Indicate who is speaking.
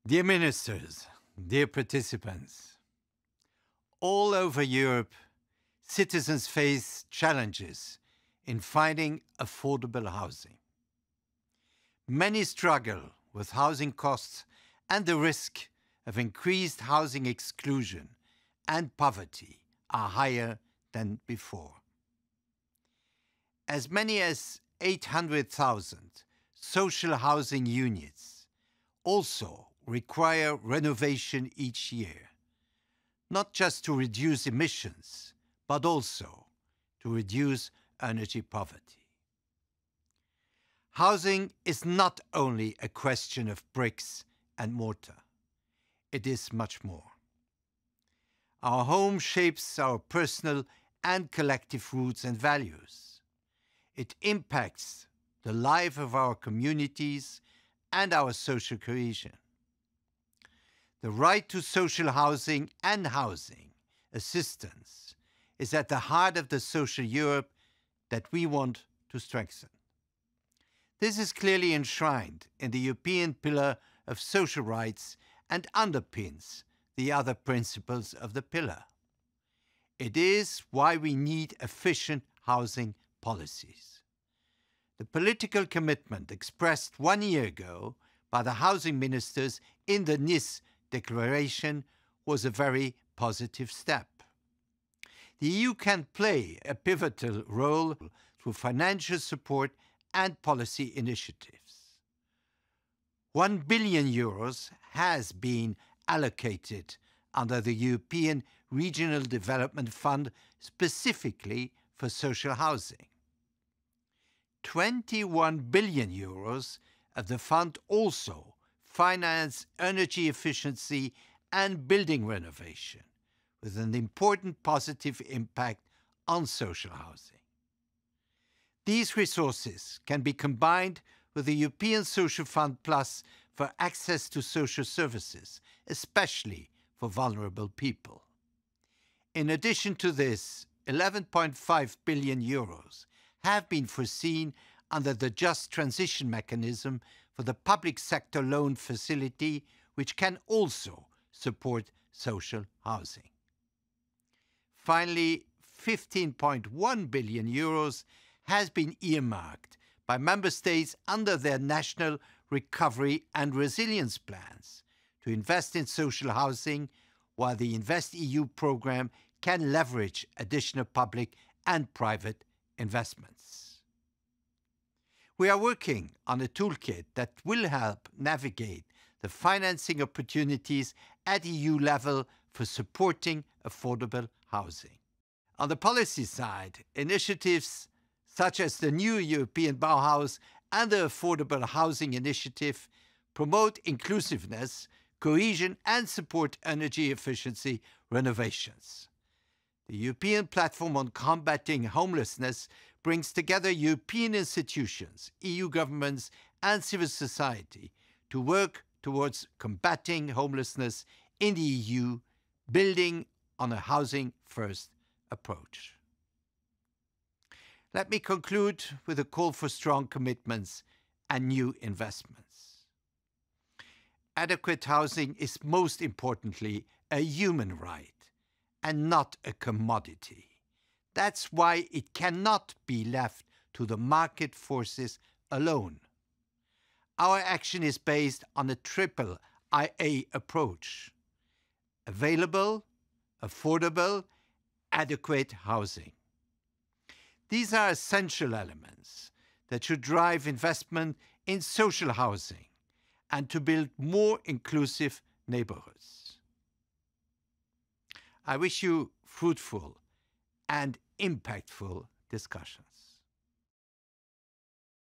Speaker 1: Dear ministers, dear participants, all over Europe, citizens face challenges in finding affordable housing. Many struggle with housing costs and the risk of increased housing exclusion and poverty are higher than before. As many as 800,000 social housing units also require renovation each year, not just to reduce emissions, but also to reduce energy poverty. Housing is not only a question of bricks and mortar. It is much more. Our home shapes our personal and collective roots and values. It impacts the life of our communities and our social cohesion. The right to social housing and housing assistance is at the heart of the social Europe that we want to strengthen. This is clearly enshrined in the European Pillar of Social Rights and underpins the other principles of the pillar. It is why we need efficient housing policies. The political commitment expressed 1 year ago by the housing ministers in the Nice Declaration was a very positive step. The EU can play a pivotal role through financial support and policy initiatives. €1 billion has been allocated under the European Regional Development Fund specifically for social housing. €21 billion of the fund also finance energy efficiency and building renovation, with an important positive impact on social housing. These resources can be combined with the European Social Fund Plus for access to social services, especially for vulnerable people. In addition to this, €11.5 billion have been foreseen under the Just Transition Mechanism for the public sector loan facility, which can also support social housing. Finally, €15.1 billion has been earmarked by member states under their national recovery and resilience plans to invest in social housing, while the InvestEU program can leverage additional public and private investments. We are working on a toolkit that will help navigate the financing opportunities at EU level for supporting affordable housing. On the policy side, initiatives such as the new European Bauhaus and the Affordable Housing Initiative promote inclusiveness, cohesion, and support energy efficiency renovations. The European Platform on Combating Homelessness brings together European institutions, EU governments, and civil society to work towards combating homelessness in the EU, building on a housing-first approach. Let me conclude with a call for strong commitments and new investments. Adequate housing is most importantly a human right and not a commodity. That's why it cannot be left to the market forces alone. Our action is based on a triple IA approach: available, affordable, adequate housing. These are essential elements that should drive investment in social housing and to build more inclusive neighborhoods. I wish you fruitful and impactful discussions.